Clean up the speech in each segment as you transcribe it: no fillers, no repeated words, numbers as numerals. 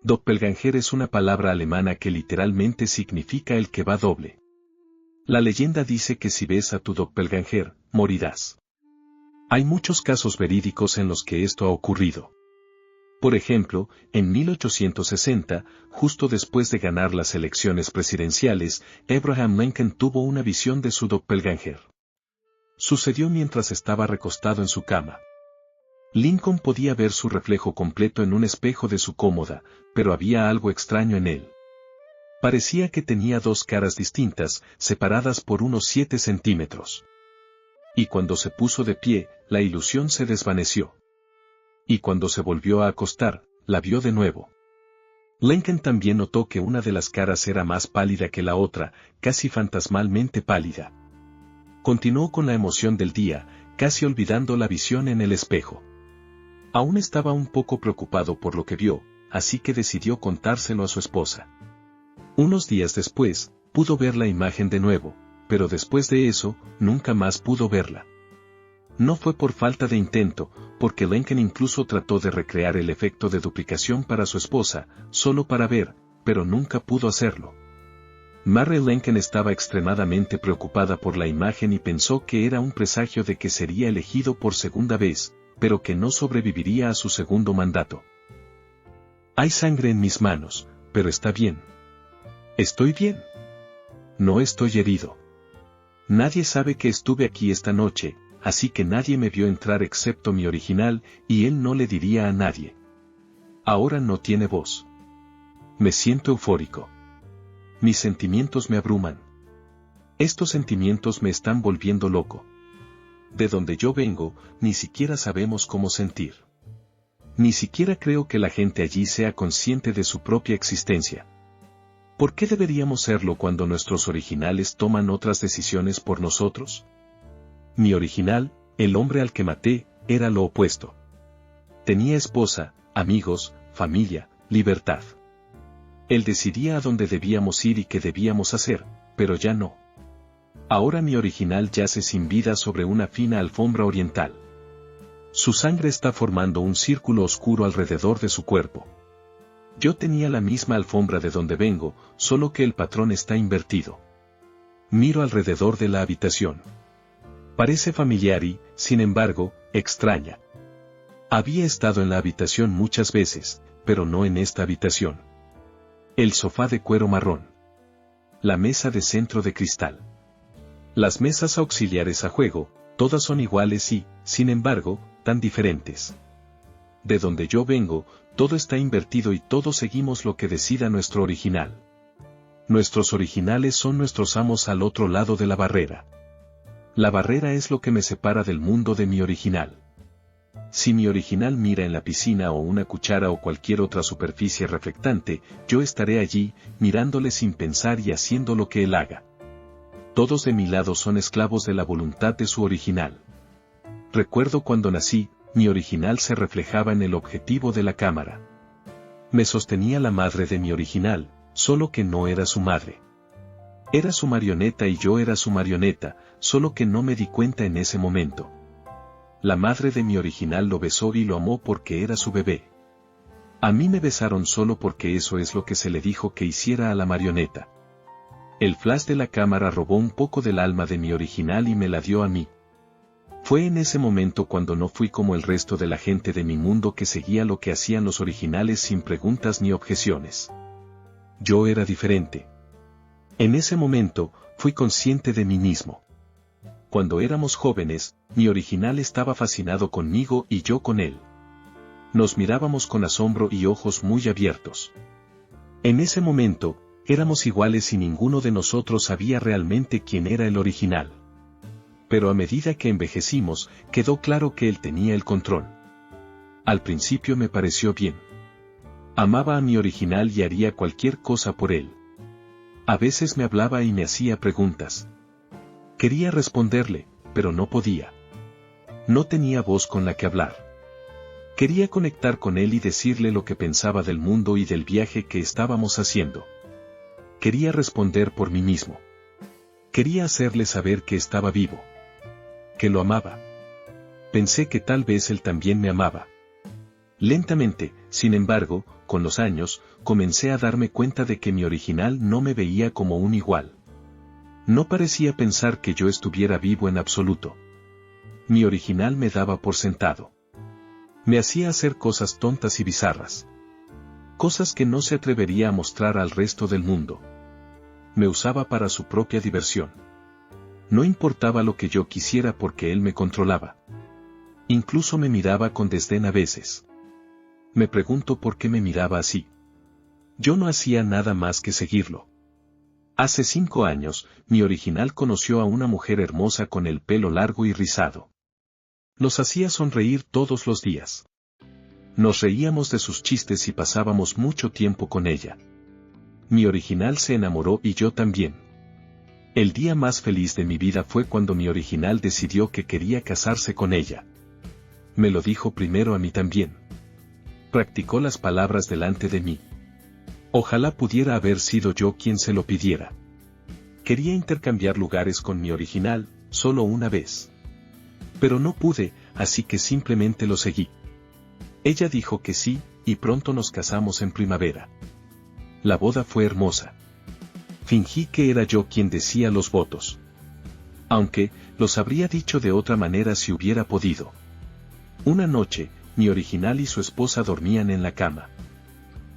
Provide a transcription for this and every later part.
Doppelganger es una palabra alemana que literalmente significa el que va doble. La leyenda dice que si ves a tu doppelganger, morirás. Hay muchos casos verídicos en los que esto ha ocurrido. Por ejemplo, en 1860, justo después de ganar las elecciones presidenciales, Abraham Lincoln tuvo una visión de su doppelganger. Sucedió mientras estaba recostado en su cama. Lincoln podía ver su reflejo completo en un espejo de su cómoda, pero había algo extraño en él. Parecía que tenía dos caras distintas, separadas por unos 7 centímetros. Y cuando se puso de pie, la ilusión se desvaneció. Y cuando se volvió a acostar, la vio de nuevo. Lincoln también notó que una de las caras era más pálida que la otra, casi fantasmalmente pálida. Continuó con la emoción del día, casi olvidando la visión en el espejo. Aún estaba un poco preocupado por lo que vio, así que decidió contárselo a su esposa. Unos días después, pudo ver la imagen de nuevo, pero después de eso, nunca más pudo verla. No fue por falta de intento, porque Lincoln incluso trató de recrear el efecto de duplicación para su esposa, solo para ver, pero nunca pudo hacerlo. Mary Lincoln estaba extremadamente preocupada por la imagen y pensó que era un presagio de que sería elegido por segunda vez, pero que no sobreviviría a su segundo mandato. Hay sangre en mis manos, pero está bien. Estoy bien. No estoy herido. Nadie sabe que estuve aquí esta noche, así que nadie me vio entrar excepto mi original, y él no le diría a nadie. Ahora no tiene voz. Me siento eufórico. Mis sentimientos me abruman. Estos sentimientos me están volviendo loco. De donde yo vengo, ni siquiera sabemos cómo sentir. Ni siquiera creo que la gente allí sea consciente de su propia existencia. ¿Por qué deberíamos serlo cuando nuestros originales toman otras decisiones por nosotros? Mi original, el hombre al que maté, era lo opuesto. Tenía esposa, amigos, familia, libertad. Él decidía a dónde debíamos ir y qué debíamos hacer, pero ya no. Ahora mi original yace sin vida sobre una fina alfombra oriental. Su sangre está formando un círculo oscuro alrededor de su cuerpo. Yo tenía la misma alfombra de donde vengo, solo que el patrón está invertido. Miro alrededor de la habitación. Parece familiar y, sin embargo, extraña. Había estado en la habitación muchas veces, pero no en esta habitación. El sofá de cuero marrón. La mesa de centro de cristal. Las mesas auxiliares a juego, todas son iguales y, sin embargo, tan diferentes. De donde yo vengo, todo está invertido y todos seguimos lo que decida nuestro original. Nuestros originales son nuestros amos al otro lado de la barrera. La barrera es lo que me separa del mundo de mi original. Si mi original mira en la piscina o una cuchara o cualquier otra superficie reflectante, yo estaré allí, mirándole sin pensar y haciendo lo que él haga. Todos de mi lado son esclavos de la voluntad de su original. Recuerdo cuando nací, mi original se reflejaba en el objetivo de la cámara. Me sostenía la madre de mi original, solo que no era su madre. Era su marioneta y yo era su marioneta, solo que no me di cuenta en ese momento. La madre de mi original lo besó y lo amó porque era su bebé. A mí me besaron solo porque eso es lo que se le dijo que hiciera a la marioneta. El flash de la cámara robó un poco del alma de mi original y me la dio a mí. Fue en ese momento cuando no fui como el resto de la gente de mi mundo que seguía lo que hacían los originales sin preguntas ni objeciones. Yo era diferente. En ese momento, fui consciente de mí mismo. Cuando éramos jóvenes, mi original estaba fascinado conmigo y yo con él. Nos mirábamos con asombro y ojos muy abiertos. En ese momento, éramos iguales y ninguno de nosotros sabía realmente quién era el original. Pero a medida que envejecimos, quedó claro que él tenía el control. Al principio me pareció bien. Amaba a mi original y haría cualquier cosa por él. A veces me hablaba y me hacía preguntas. Quería responderle, pero no podía. No tenía voz con la que hablar. Quería conectar con él y decirle lo que pensaba del mundo y del viaje que estábamos haciendo. Quería responder por mí mismo. Quería hacerle saber que estaba vivo. Que lo amaba. Pensé que tal vez él también me amaba. Lentamente, Sin embargo, con los años, comencé a darme cuenta de que mi original no me veía como un igual. No parecía pensar que yo estuviera vivo en absoluto. Mi original me daba por sentado. Me hacía hacer cosas tontas y bizarras. Cosas que no se atrevería a mostrar al resto del mundo. Me usaba para su propia diversión. No importaba lo que yo quisiera porque él me controlaba. Incluso me miraba con desdén a veces. Me pregunto por qué me miraba así. Yo no hacía nada más que seguirlo. Hace 5 años, mi original conoció a una mujer hermosa con el pelo largo y rizado. Nos hacía sonreír todos los días. Nos reíamos de sus chistes y pasábamos mucho tiempo con ella. Mi original se enamoró y yo también. El día más feliz de mi vida fue cuando mi original decidió que quería casarse con ella. Me lo dijo primero a mí también. Practicó las palabras delante de mí. Ojalá pudiera haber sido yo quien se lo pidiera. Quería intercambiar lugares con mi original, solo una vez. Pero no pude, así que simplemente lo seguí. Ella dijo que sí, y pronto nos casamos en primavera. La boda fue hermosa. Fingí que era yo quien decía los votos. Aunque, los habría dicho de otra manera si hubiera podido. Una noche, mi original y su esposa dormían en la cama.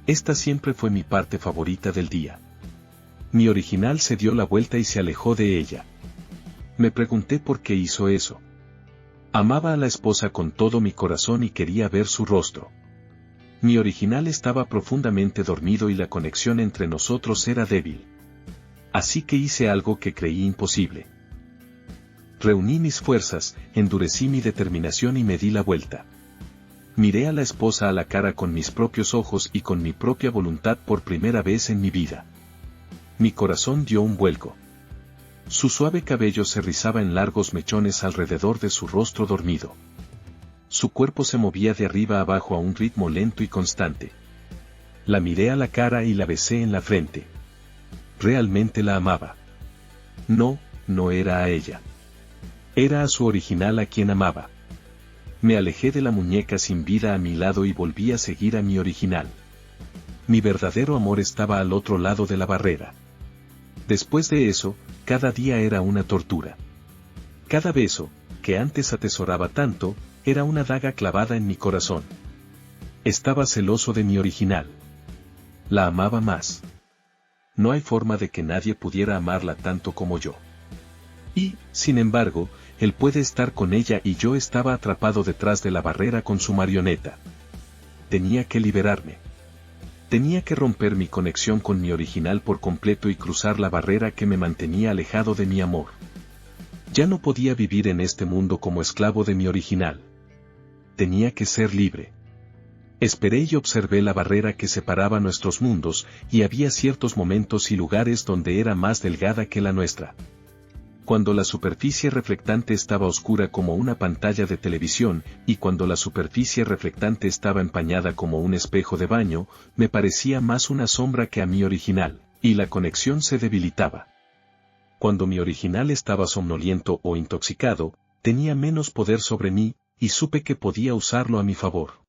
Esta siempre fue mi parte favorita del día. Mi original se dio la vuelta y se alejó de ella. Me pregunté por qué hizo eso. Amaba a la esposa con todo mi corazón y quería ver su rostro. Mi original estaba profundamente dormido y la conexión entre nosotros era débil. Así que hice algo que creí imposible. Reuní mis fuerzas, endurecí mi determinación y me di la vuelta. Miré a la esposa a la cara con mis propios ojos y con mi propia voluntad por primera vez en mi vida. Mi corazón dio un vuelco. Su suave cabello se rizaba en largos mechones alrededor de su rostro dormido. Su cuerpo se movía de arriba a abajo a un ritmo lento y constante. La miré a la cara y la besé en la frente. Realmente la amaba. No, no era a ella. Era a su original a quien amaba. Me alejé de la muñeca sin vida a mi lado y volví a seguir a mi original. Mi verdadero amor estaba al otro lado de la barrera. Después de eso, cada día era una tortura. Cada beso, que antes atesoraba tanto, era una daga clavada en mi corazón. Estaba celoso de mi original. La amaba más. No hay forma de que nadie pudiera amarla tanto como yo. Y, sin embargo, él puede estar con ella y yo estaba atrapado detrás de la barrera con su marioneta. Tenía que liberarme. Tenía que romper mi conexión con mi original por completo y cruzar la barrera que me mantenía alejado de mi amor. Ya no podía vivir en este mundo como esclavo de mi original. Tenía que ser libre. Esperé y observé la barrera que separaba nuestros mundos, y había ciertos momentos y lugares donde era más delgada que la nuestra. Cuando la superficie reflectante estaba oscura como una pantalla de televisión, y cuando la superficie reflectante estaba empañada como un espejo de baño, me parecía más una sombra que a mi original, y la conexión se debilitaba. Cuando mi original estaba somnoliento o intoxicado, tenía menos poder sobre mí, y supe que podía usarlo a mi favor.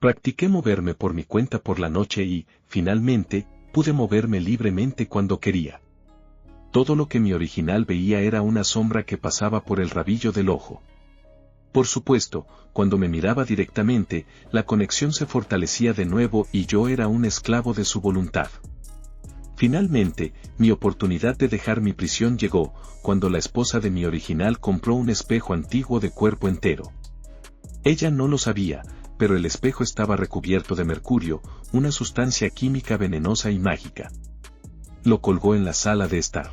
Practiqué moverme por mi cuenta por la noche y, finalmente, pude moverme libremente cuando quería. Todo lo que mi original veía era una sombra que pasaba por el rabillo del ojo. Por supuesto, cuando me miraba directamente, la conexión se fortalecía de nuevo y yo era un esclavo de su voluntad. Finalmente, mi oportunidad de dejar mi prisión llegó, cuando la esposa de mi original compró un espejo antiguo de cuerpo entero. Ella no lo sabía, pero el espejo estaba recubierto de mercurio, una sustancia química venenosa y mágica. Lo colgó en la sala de estar.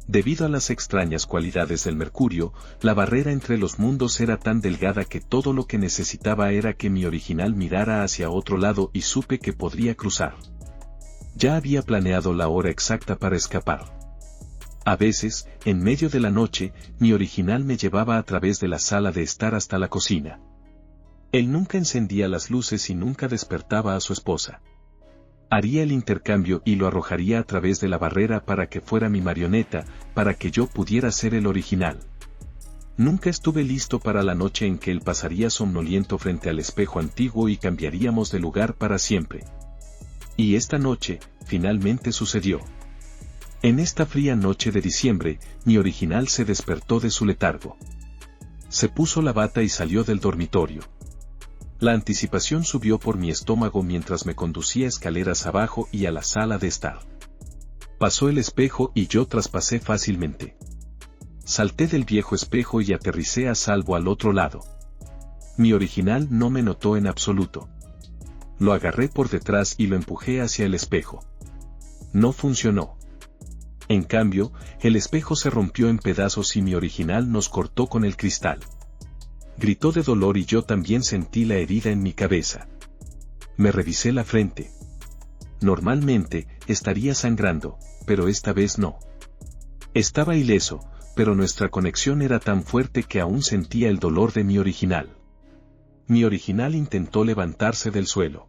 Debido a las extrañas cualidades del mercurio, la barrera entre los mundos era tan delgada que todo lo que necesitaba era que mi original mirara hacia otro lado y supe que podría cruzar. Ya había planeado la hora exacta para escapar. A veces, en medio de la noche, mi original me llevaba a través de la sala de estar hasta la cocina. Él nunca encendía las luces y nunca despertaba a su esposa. Haría el intercambio y lo arrojaría a través de la barrera para que fuera mi marioneta, para que yo pudiera ser el original. Nunca estuve listo para la noche en que él pasaría somnoliento frente al espejo antiguo y cambiaríamos de lugar para siempre. Y esta noche, finalmente sucedió. En esta fría noche de diciembre, mi original se despertó de su letargo. Se puso la bata y salió del dormitorio. La anticipación subió por mi estómago mientras me conducía escaleras abajo y a la sala de estar. Pasó el espejo y yo traspasé fácilmente. Salté del viejo espejo y aterricé a salvo al otro lado. Mi original no me notó en absoluto. Lo agarré por detrás y lo empujé hacia el espejo. No funcionó. En cambio, el espejo se rompió en pedazos y mi original nos cortó con el cristal. Gritó de dolor y yo también sentí la herida en mi cabeza. Me revisé la frente. Normalmente, estaría sangrando, pero esta vez no. Estaba ileso, pero nuestra conexión era tan fuerte que aún sentía el dolor de mi original. Mi original intentó levantarse del suelo.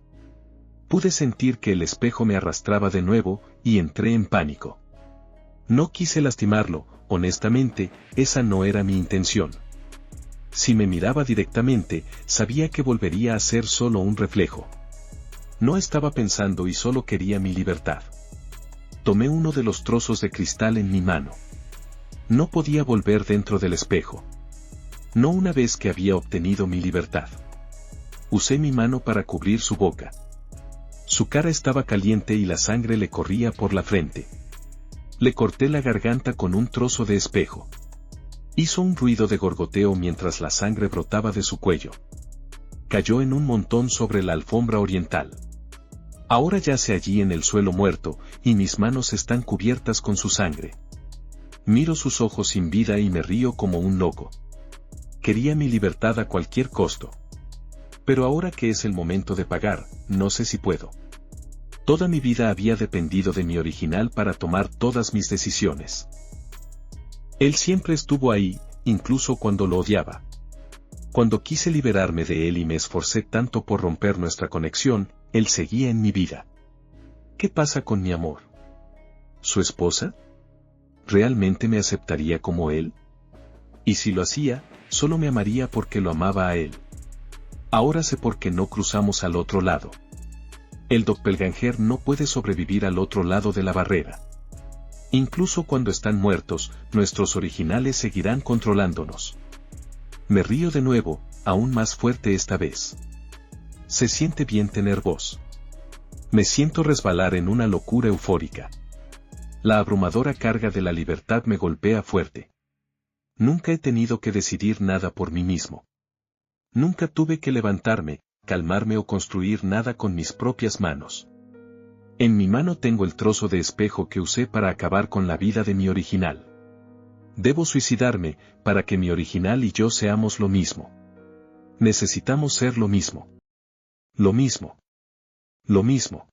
Pude sentir que el espejo me arrastraba de nuevo, y entré en pánico. No quise lastimarlo, honestamente, esa no era mi intención. Si me miraba directamente, sabía que volvería a ser solo un reflejo. No estaba pensando y solo quería mi libertad. Tomé uno de los trozos de cristal en mi mano. No podía volver dentro del espejo. No una vez que había obtenido mi libertad. Usé mi mano para cubrir su boca. Su cara estaba caliente y la sangre le corría por la frente. Le corté la garganta con un trozo de espejo. Hizo un ruido de gorgoteo mientras la sangre brotaba de su cuello. Cayó en un montón sobre la alfombra oriental. Ahora yace allí en el suelo muerto, y mis manos están cubiertas con su sangre. Miro sus ojos sin vida y me río como un loco. Quería mi libertad a cualquier costo. Pero ahora que es el momento de pagar, no sé si puedo. Toda mi vida había dependido de mi original para tomar todas mis decisiones. Él siempre estuvo ahí, incluso cuando lo odiaba. Cuando quise liberarme de él y me esforcé tanto por romper nuestra conexión, él seguía en mi vida. ¿Qué pasa con mi amor? ¿Su esposa? ¿Realmente me aceptaría como él? Y si lo hacía, solo me amaría porque lo amaba a él. Ahora sé por qué no cruzamos al otro lado. El doppelganger no puede sobrevivir al otro lado de la barrera. Incluso cuando están muertos, nuestros originales seguirán controlándonos. Me río de nuevo, aún más fuerte esta vez. Se siente bien tener voz. Me siento resbalar en una locura eufórica. La abrumadora carga de la libertad me golpea fuerte. Nunca he tenido que decidir nada por mí mismo. Nunca tuve que levantarme, calmarme o construir nada con mis propias manos. En mi mano tengo el trozo de espejo que usé para acabar con la vida de mi original. Debo suicidarme, para que mi original y yo seamos lo mismo. Necesitamos ser lo mismo. Lo mismo. Lo mismo.